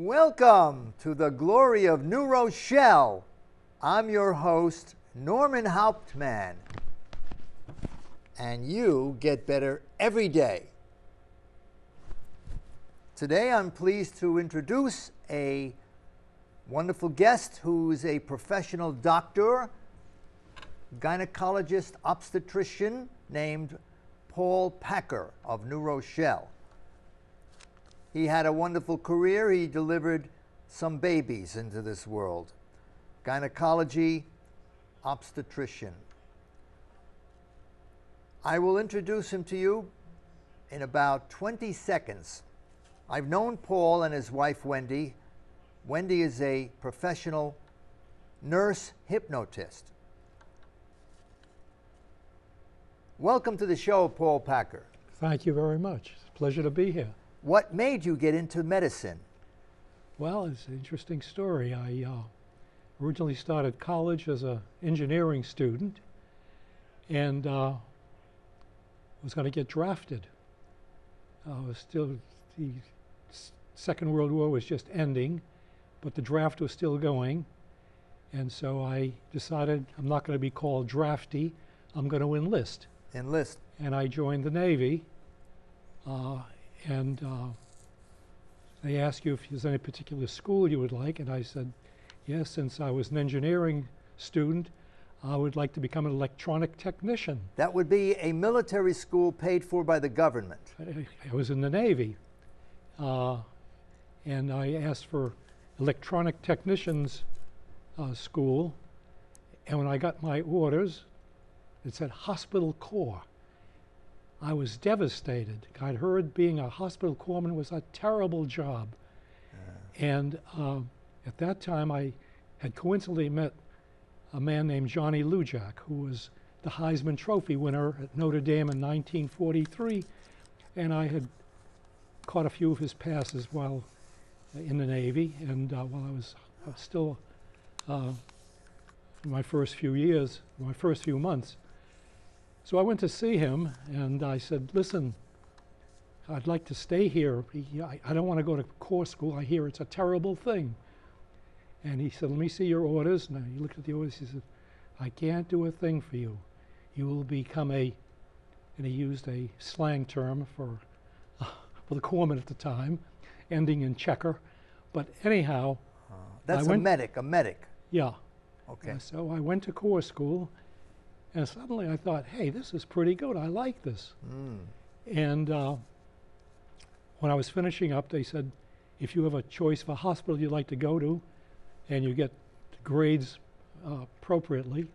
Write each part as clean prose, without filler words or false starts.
Welcome to the glory of New Rochelle. I'm your host, Norman Hauptmann, and you get better every day. Today I'm pleased to introduce a wonderful guest who is a professional doctor, gynecologist, obstetrician named Paul Packer of New Rochelle. He had a wonderful career. He delivered some babies into this world. Gynecology, obstetrician. I will introduce him to you in about 20 seconds. I've known Paul and his wife, Wendy. Wendy is a professional nurse hypnotist. Welcome to the show, Paul Packer. Thank you very much. It's a pleasure to be here. What made you get into medicine? Well, it's an interesting story. I originally started college as an engineering student and was going to get drafted. The Second World War was just ending, but the draft was still going. And so I decided I'm not going to be called draftee, I'm going to enlist. Enlist. And I joined the Navy. And they asked you if there's any particular school you would like, and I said, yes, since I was an engineering student, I would like to become an electronic technician. That would be a military school paid for by the government. I was in the Navy, and I asked for electronic technicians school, and when I got my orders, it said hospital corps. I was devastated. I'd heard being a hospital corpsman was a terrible job. And at that time, I had coincidentally met a man named Johnny Lujack, who was the Heisman Trophy winner at Notre Dame in 1943. And I had caught a few of his passes while in the Navy. And while I was still in my first few years, my first few months. So I went to see him, and I said, listen, I'd like to stay here. I don't want to go to corps school. I hear it's a terrible thing. And he said, let me see your orders. And he looked at the orders. He said, I can't do a thing for you. You will become and he used a slang term for the corpsman at the time, ending in checker. But anyhow. That's a medic. Yeah. Okay. So I went to corps school. And suddenly I thought, hey, this is pretty good. I like this. And when I was finishing up, they said, if you have a choice of a hospital you'd like to go to, and you get grades appropriately,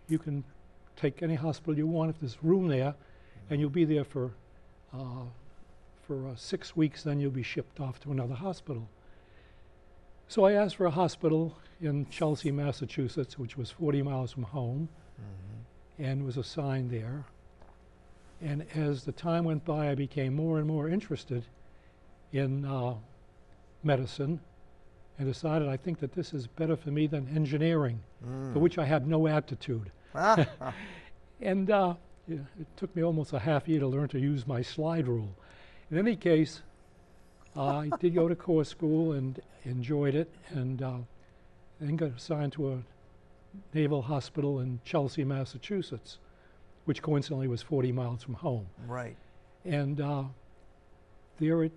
you can take any hospital you want if there's room there, and you'll be there for 6 weeks, then you'll be shipped off to another hospital. So I asked for a hospital in Chelsea, Massachusetts, which was 40 miles from home, and was assigned there. And as the time went by, I became more and more interested in medicine and decided I think that this is better for me than engineering, for which I had no aptitude. And it took me almost a half year to learn to use my slide rule. In any case, I did go to corps school and enjoyed it, and then got assigned to a naval hospital in Chelsea, Massachusetts, which coincidentally was 40 miles from home. Right. And there it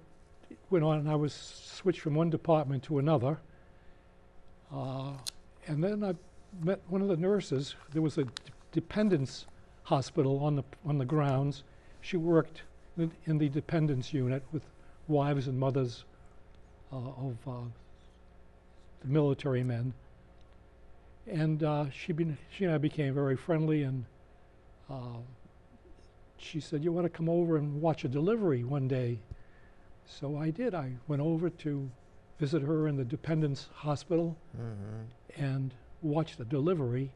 went on, and I was switched from one department to another. And then I met one of the nurses. There was a dependence hospital on the grounds. She worked in the dependence unit with wives and mothers of the military men. And she and I became very friendly, and she said, you want to come over and watch a delivery one day? So I did. I went over to visit her in the dependence hospital and watched the delivery.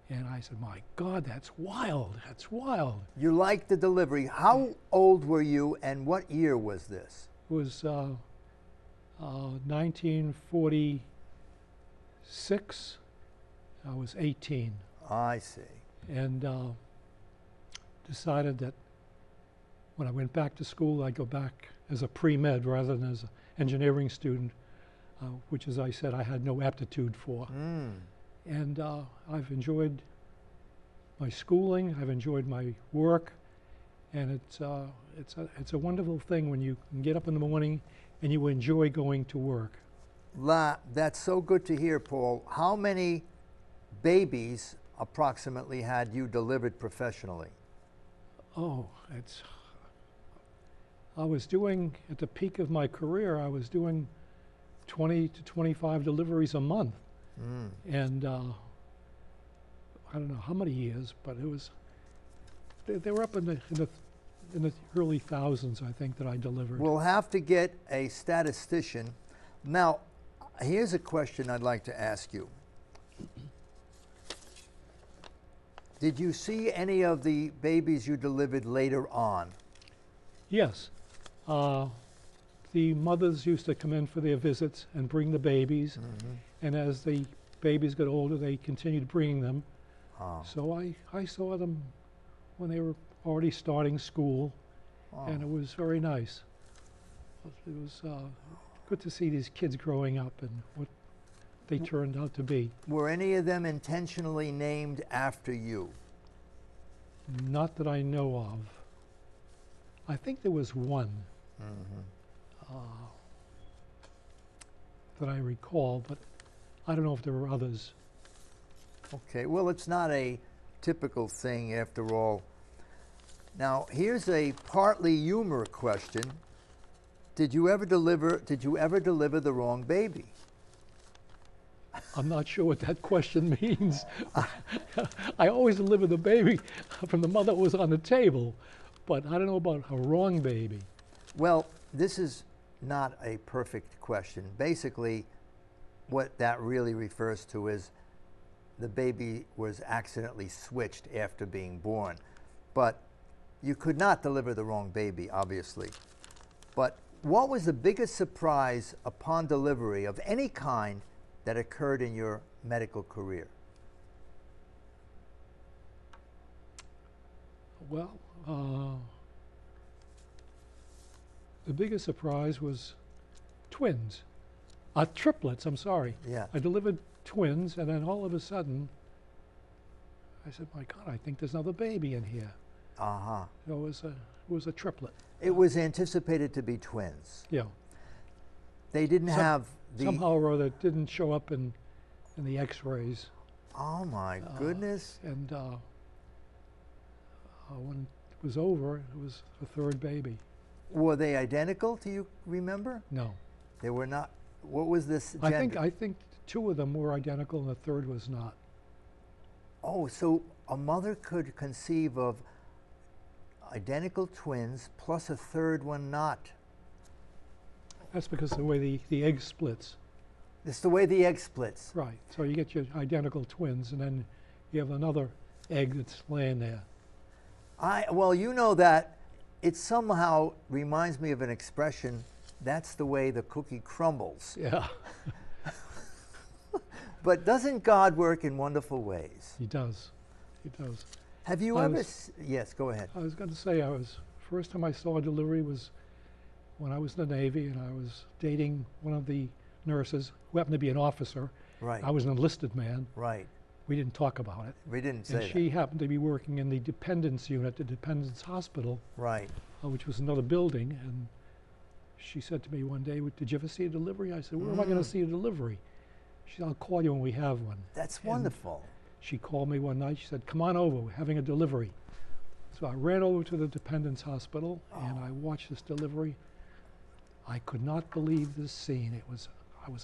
And I said, my God, that's wild. That's wild. You liked the delivery. How old were you, and what year was this? It was 1946. I was 18. I see. And decided that when I went back to school, I'd go back as a pre-med rather than as an engineering student, which, as I said, I had no aptitude for. Mm. And I've enjoyed my schooling, I've enjoyed my work, and it's a wonderful thing when you can get up in the morning and you enjoy going to work. That's so good to hear, Paul. How many babies approximately had you delivered professionally? Oh, I was doing, at the peak of my career, I was doing 20 to 25 deliveries a month. Mm. And I don't know how many years, but it was, they were up in the early thousands, I think, that I delivered. We'll have to get a statistician. Now, here's a question I'd like to ask you. Did you see any of the babies you delivered later on? Yes. The mothers used to come in for their visits and bring the babies. Mm-hmm. And as the babies got older, they continued bringing them. Oh. So I saw them when they were already starting school, Oh. and it was very nice. It was good to see these kids growing up and what they turned out to be. Were any of them intentionally named after you? Not that I know of. I think there was one Mm-hmm. that I recall, but I don't know if there were others. Okay, well, it's not a typical thing after all. Now, here's a partly humor question. Did you ever deliver the wrong baby? I'm not sure what that question means. I always delivered the baby from the mother that was on the table, but I don't know about a wrong baby. Well, this is not a perfect question. Basically, what that really refers to is the baby was accidentally switched after being born. But you could not deliver the wrong baby, obviously. But what was the biggest surprise upon delivery of any kind that occurred in your medical career? Well, the biggest surprise was twins. Triplets, I'm sorry. Yeah. I delivered twins, and then all of a sudden, I said, my God, I think there's another baby in here. Uh-huh. So it was a triplet. It was anticipated to be twins. Yeah. They didn't have the... Somehow or other, it didn't show up in the x-rays. Oh, my goodness. And when it was over, it was the third baby. Were they identical, do you remember? No. They were not. What was this gender? I think two of them were identical and the third was not. Oh, so a mother could conceive of identical twins plus a third one not. That's because of the way the egg splits. It's the way the egg splits. Right. So you get your identical twins, and then you have another egg that's laying there. Well, you know that it somehow reminds me of an expression, that's the way the cookie crumbles. Yeah. But doesn't God work in wonderful ways? He does. He does. Have you I ever... was- Yes, go ahead. I was going to say, first time I saw a delivery was when I was in the Navy, and I was dating one of the nurses who happened to be an officer. Right. I was an enlisted man. Right. We didn't talk about it. We didn't say And that. she happened to be working in the dependence unit, the dependence hospital, Right. which was another building. And she said to me one day, did you ever see a delivery? I said, where am I going to see a delivery? She said, I'll call you when we have one. That's And wonderful. she called me one night. She said, come on over. We're having a delivery. So I ran over to the dependence hospital, and I watched this delivery. I could not believe this scene. It was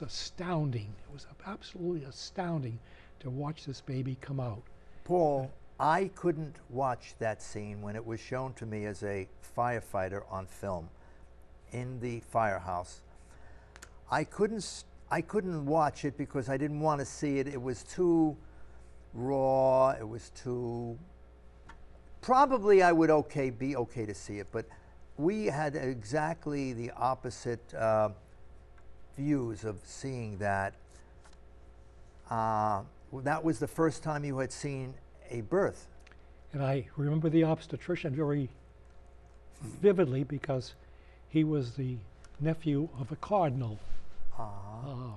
astounding. It was absolutely astounding to watch this baby come out. Paul, I couldn't watch that scene when it was shown to me as a firefighter on film in the firehouse. I couldn't watch it because I didn't want to see it. It was too raw. It was too... Probably I would be okay to see it, but we had exactly the opposite views of seeing that. That was the first time you had seen a birth. And I remember the obstetrician very vividly because he was the nephew of a cardinal. Ah.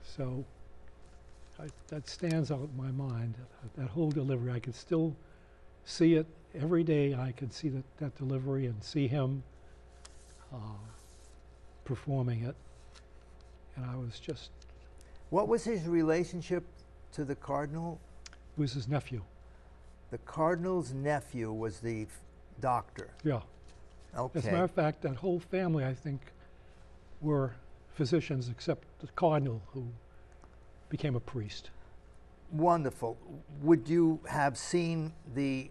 So that stands out in my mind, that whole delivery. I could still see it every day. I could see that delivery and see him performing it. And I was just, What was his relationship to the cardinal? it was his nephew. The cardinal's nephew was the doctor. Yeah. Okay. As a matter of fact, that whole family, I think, were physicians except the cardinal, who became a priest. Wonderful. Would you have seen the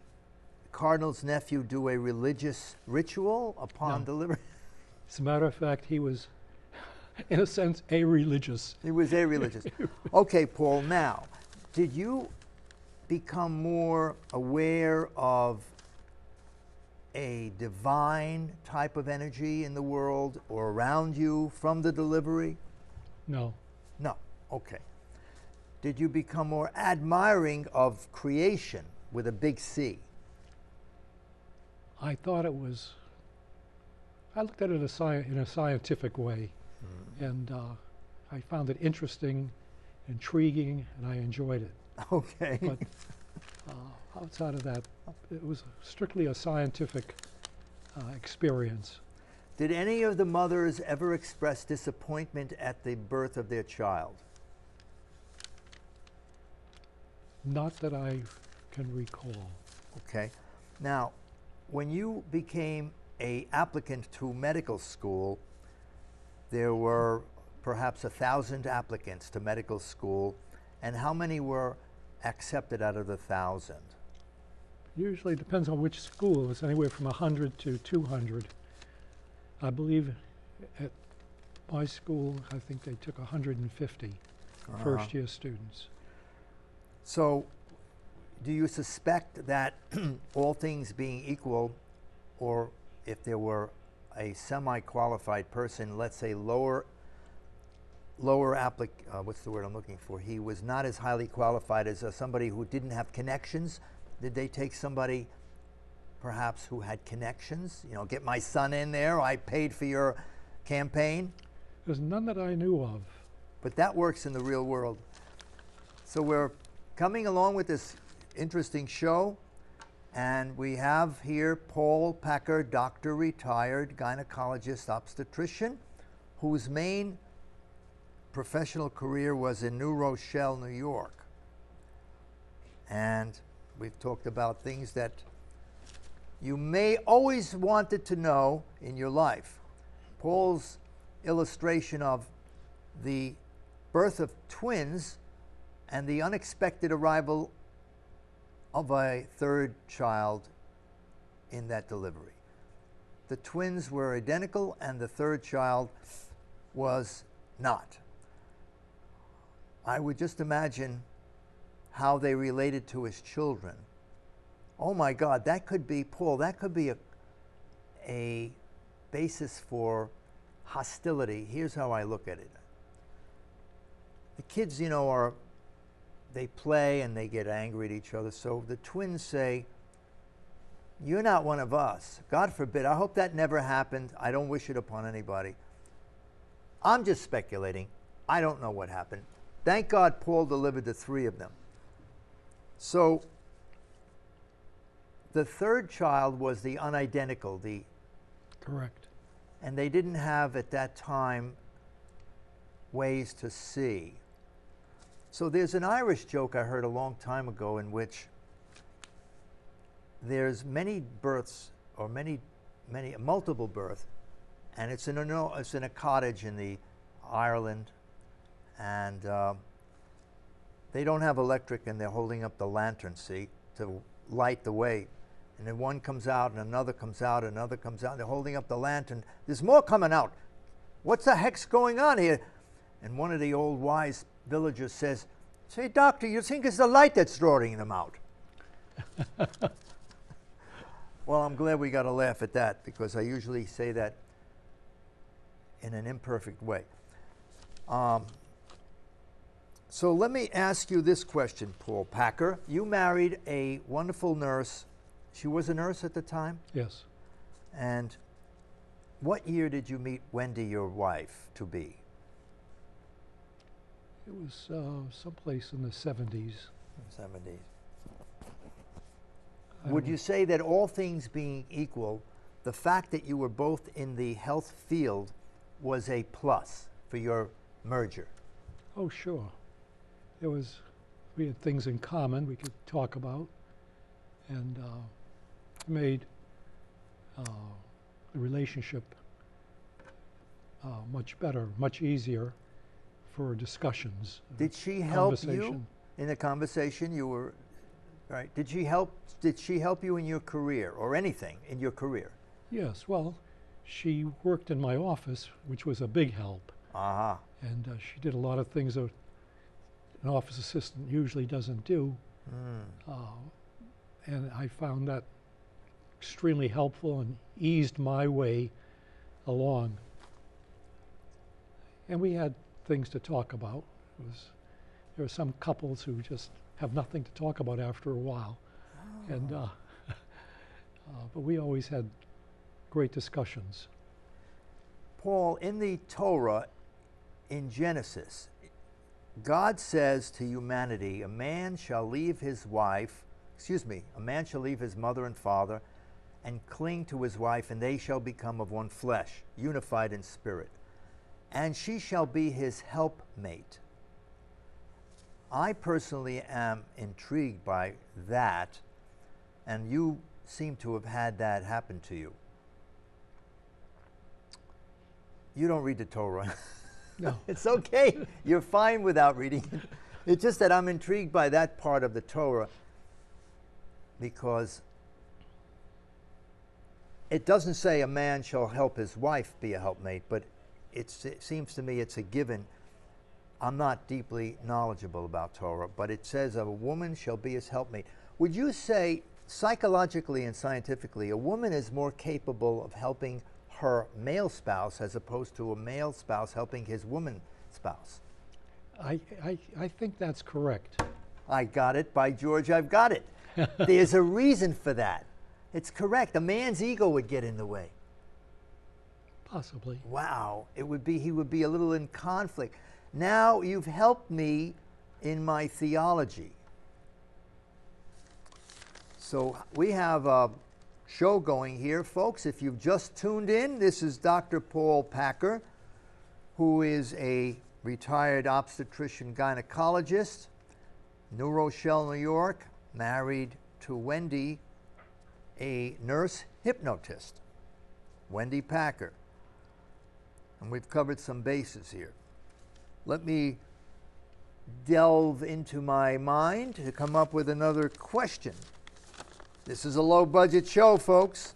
cardinal's nephew do a religious ritual upon No. delivery? As a matter of fact, he was, in a sense, a religious. He was a religious. Okay, Paul, now, did you become more aware of a divine type of energy in the world or around you from the delivery? No. No. Okay. Did you become more admiring of creation with a big C? I thought it was, I looked at it in a scientific way, and I found it interesting, intriguing, and I enjoyed it. Okay. But outside of that, it was strictly a scientific experience. Did any of the mothers ever express disappointment at the birth of their child? Not that I can recall. Okay. Now, when you became a applicant to medical school, there were perhaps 1,000 applicants to medical school, and how many were accepted out of the 1,000? Usually it depends on which school. It's anywhere from 100 to 200. I believe at my school, I think they took 150 first-year students. So, do you suspect that all things being equal, or if there were a semi-qualified person, let's say what's the word I'm looking for? He was not as highly qualified as somebody who didn't have connections. Did they take somebody perhaps who had connections? You know, get my son in there, I paid for your campaign. There's none that I knew of. But that works in the real world. So we're coming along with this interesting show, and we have here Paul Packer, doctor, retired gynecologist, obstetrician, whose main professional career was in New Rochelle, New York. And we've talked about things that you may always wanted to know in your life. Paul's illustration of the birth of twins and the unexpected arrival of a third child in that delivery. The twins were identical and the third child was not. I would just imagine how they related to his children. Oh my God, that could be, Paul, that could be a basis for hostility. Here's how I look at it. The kids, you know, they play and they get angry at each other. So the twins say, "You're not one of us. God forbid. I hope that never happened. I don't wish it upon anybody. I'm just speculating. I don't know what happened." Thank God Paul delivered the 3 of them. So the third child was the unidentical, Correct. and they didn't have at that time ways to see. So there's an Irish joke I heard a long time ago in which there's many births, or multiple births, and it's in a cottage in the Ireland, and they don't have electric, and they're holding up the lantern, see, to light the way. And then one comes out, and another comes out, and another comes out. They're holding up the lantern. There's more coming out. What's the heck's going on here? And one of the old wise villagers says, "Say, doctor, you think it's the light that's drawing them out?" Well, I'm glad we got a laugh at that, because I usually say that in an imperfect way. So let me ask you this question, Paul Packer. You married a wonderful nurse. She was a nurse at the time? Yes. And What year did you meet Wendy, your wife to be? It was someplace in the 70s. 70s. I Would don't- you say that all things being equal, the fact that you were both in the health field was a plus for your merger? Oh, sure. We had things in common we could talk about, and made the relationship much better, much easier for discussions. Did she help you conversation. in the conversation? You were right. Did she help you in your career or anything in your career? Yes, well, she worked in my office, which was a big help, Uh-huh. and she did a lot of things that an office assistant usually doesn't do. And I found that extremely helpful and eased my way along. And we had things to talk about. There are some couples who just have nothing to talk about after a while. And but we always had great discussions. Paul, in the Torah, in Genesis, God says to humanity, a man shall leave his mother and father and cling to his wife, and they shall become of one flesh, unified in spirit. And she shall be his helpmate. I personally am intrigued by that, and you seem to have had that happen to you. You don't read the Torah. No. It's okay. You're fine without reading it. It's just that I'm intrigued by that part of the Torah because it doesn't say a man shall help his wife be a helpmate, but it seems to me it's a given. I'm not deeply knowledgeable about Torah, but it says a woman shall be his helpmate. Would you say, psychologically and scientifically, a woman is more capable of helping her male spouse as opposed to a male spouse helping his woman spouse? I think that's correct. I got it. By George, I've got it. There's a reason for that. It's correct. A man's ego would get in the way. Possibly. Wow. He would be a little in conflict. Now you've helped me in my theology. So we have a show going here, folks. If you've just tuned in, this is Dr. Paul Packer, who is a retired obstetrician gynecologist, New Rochelle, New York, married to Wendy, a nurse hypnotist, Wendy Packer. And we've covered some bases here. Let me delve into my mind to come up with another question. This is a low-budget show, folks.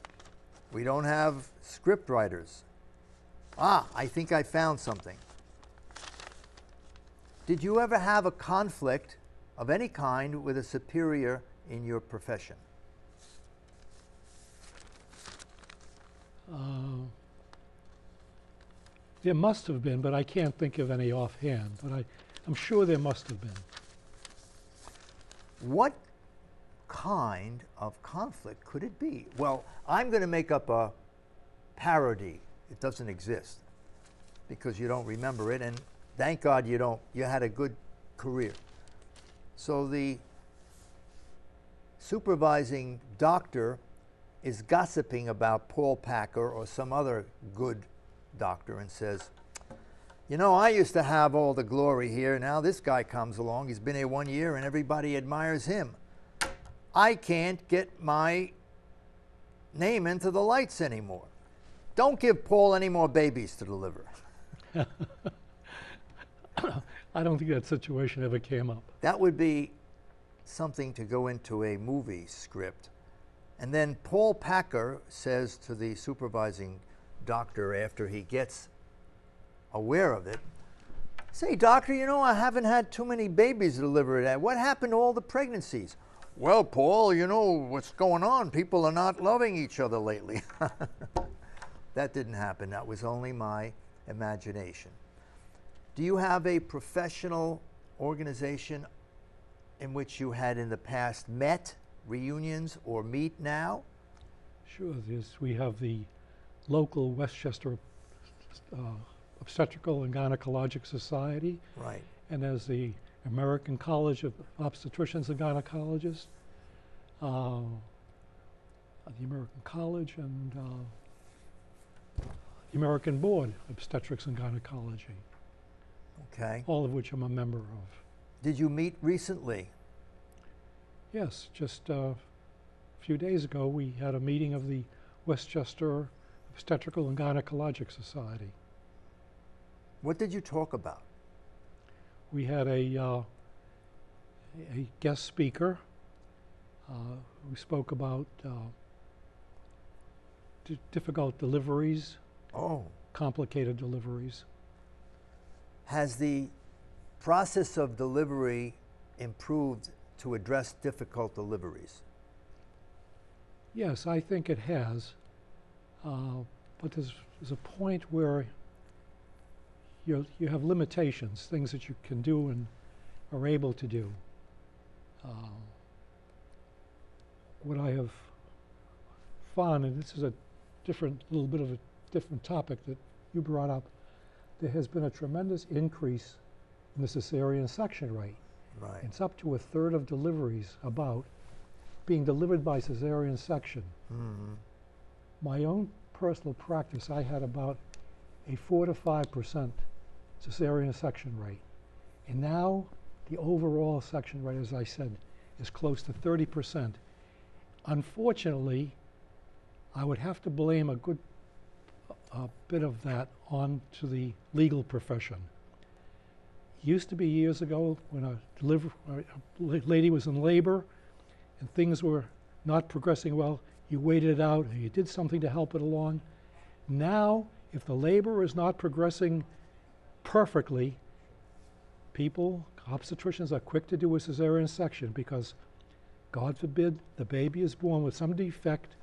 We don't have script writers. I think I found something. Did you ever have a conflict of any kind with a superior in your profession? There must have been, but I can't think of any offhand. But I'm sure there must have been. What kind of conflict could it be? Well, I'm going to make up a parody. It doesn't exist because you don't remember it, and thank God you don't. You had a good career. So the supervising doctor is gossiping about Paul Packer or some other good doctor and says, you know, I used to have all the glory here. Now this guy comes along. He's been here 1 year and everybody admires him. I can't get my name into the lights anymore. Don't give Paul any more babies to deliver. I don't think that situation ever came up. That would be something to go into a movie script. And then Paul Packer says to the supervising doctor after he gets aware of it, say, doctor, you know, I haven't had too many babies delivered. What happened to all the pregnancies? Well, Paul, you know what's going on. People are not loving each other lately. That didn't happen. That was only my imagination. Do you have a professional organization in which you had in the past met, reunions, or meet now? Sure, we have the local Westchester uh, Obstetrical and Gynecologic Society, Right. and there's the American College of Obstetricians and Gynecologists, the American College, and the American Board of Obstetrics and Gynecology, Okay. all of which I'm a member of. Did you meet recently? Yes, just a few days ago we had a meeting of the Westchester Obstetrical and Gynecologic Society. What did you talk about? We had a guest speaker who spoke about difficult deliveries, Oh. complicated deliveries. Has the process of delivery improved to address difficult deliveries? Yes, I think it has, but there's a point where you have limitations, things that you can do and are able to do. What I have found, and this is a little bit of a different topic that you brought up, there has been a tremendous increase in the cesarean section rate. Right. It's up to a third of deliveries about being delivered by cesarean section. Mm-hmm. My own personal practice, I had about a 4 to 5% cesarean section rate. And now the overall section rate, as I said, is close to 30%. Unfortunately, I would have to blame a good bit of that on to the legal profession. Used to be years ago when a lady was in labor and things were not progressing well, you waited it out and you did something to help it along. Now, if the labor is not progressing perfectly, obstetricians are quick to do a cesarean section because, God forbid, the baby is born with some defect.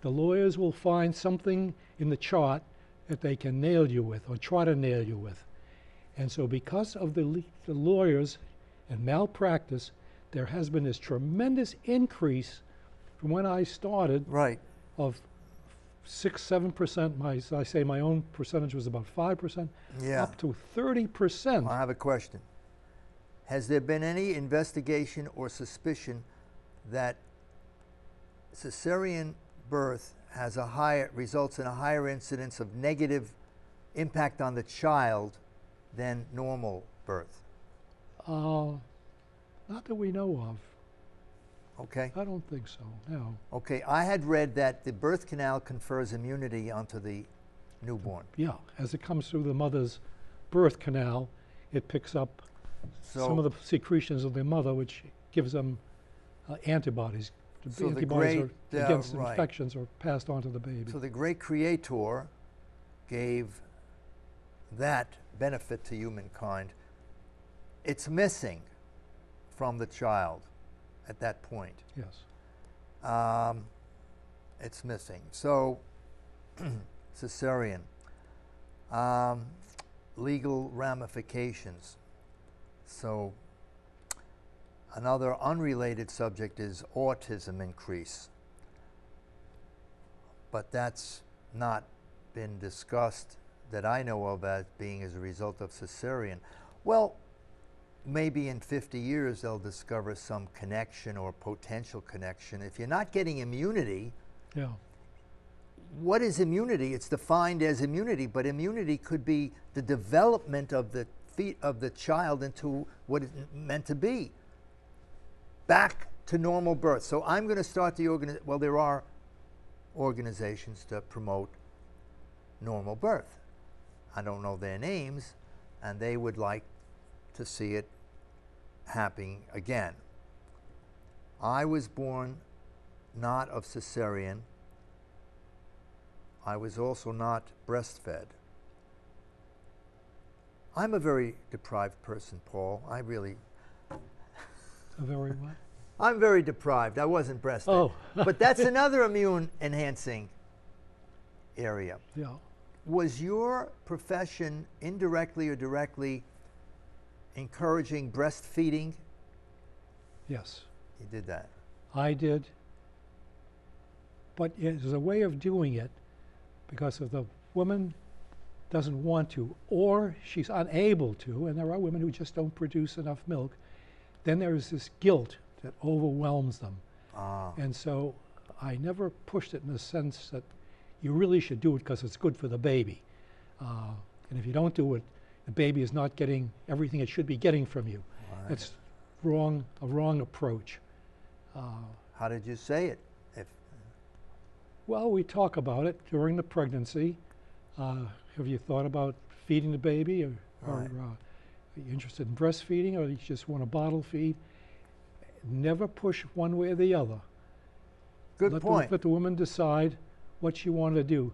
The lawyers will find something in the chart that they can nail you with or try to nail you with. And so because of the lawyers and malpractice, there has been this tremendous increase from when I started Right. of 6-7%. As I say, my own percentage was about 5%, Yeah. up to 30%. I have a question. Has there been any investigation or suspicion that cesarean birth results in a higher incidence of negative impact on the child than normal birth? Not that we know of. Okay. I don't think so, no. Okay. I had read that the birth canal confers immunity onto the newborn. Yeah, as it comes through the mother's birth canal, it picks up some of the secretions of the mother, which gives them antibodies. So the Antibodies great, against right. infections are passed on to the baby. So the great creator gave that benefit to humankind. It's missing from the child at that point. Yes. It's missing. So, cesarean. Legal ramifications. So, another unrelated subject is autism increase. But that's not been discussed that I know of as being as a result of cesarean. Well, maybe in 50 years they'll discover some connection or potential connection. If you're not getting immunity, Yeah. what is immunity? It's defined as immunity, but immunity could be the development of the child into what it's meant to be. Back to normal birth. So I'm going to start there are organizations to promote normal birth. I don't know their names, and they would like to see it happening again. I was born not of cesarean. I was also not breastfed. I'm a very deprived person, Paul. I'm very deprived. I wasn't breastfed. Oh. But that's another immune enhancing area. Yeah. Was your profession indirectly or directly encouraging breastfeeding? Yes. You did that. I did. But there's a way of doing it because if the woman doesn't want to, or she's unable to, and there are women who just don't produce enough milk, then there's this guilt that overwhelms them. And so I never pushed it in the sense that you really should do it because it's good for the baby. And if you don't do it, the baby is not getting everything it should be getting from you. Right. That's wrong, a wrong approach. How did you say it? Well, we talk about it during the pregnancy. Have you thought about feeding the baby, or Right. are you interested in breastfeeding, or you just want a bottle feed? Never push one way or the other. Good point. Let the woman decide what she wanted to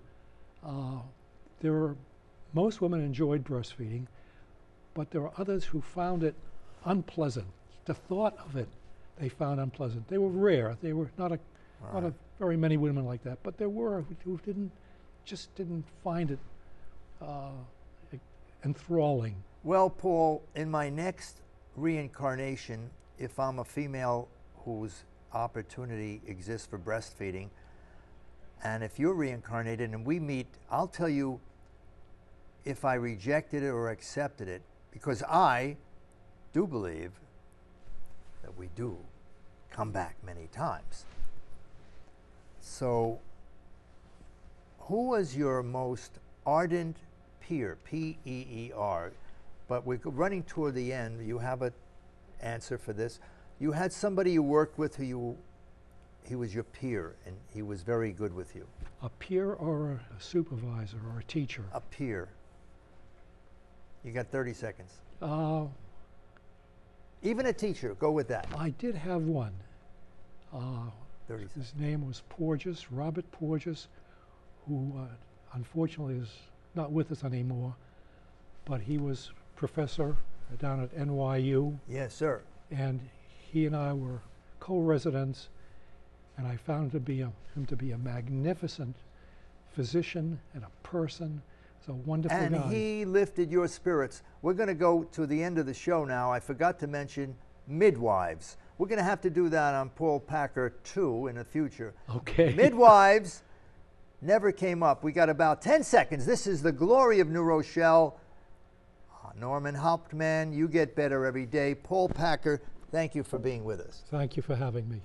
do. Most women enjoyed breastfeeding, but there are others who found it unpleasant. The thought of it, they found unpleasant. They were rare. They were not very many women like that, but there were who just didn't find it enthralling. Well, Paul, in my next reincarnation, if I'm a female whose opportunity exists for breastfeeding, and if you're reincarnated and we meet, I'll tell you if I rejected it or accepted it, because I do believe that we do come back many times. So, who was your most ardent peer, P-E-E-R? But we're running toward the end. You have an answer for this. You had somebody you worked with who he was your peer, and he was very good with you. A peer or a supervisor or a teacher? A peer. You got 30 seconds. Even a teacher, go with that. I did have one. 30 seconds. His name was Porges, Robert Porges, who unfortunately is not with us anymore, but he was professor down at NYU. Yes, sir. And he and I were co-residents, and I found him to be a magnificent physician and a person. He's a wonderful guy. And he lifted your spirits. We're going to go to the end of the show now. I forgot to mention midwives. We're going to have to do that on Paul Packer too in the future. Okay. Midwives never came up. We got about 10 seconds. This is the glory of New Rochelle. Norman Hauptmann, you get better every day. Paul Packer, thank you for being with us. Thank you for having me.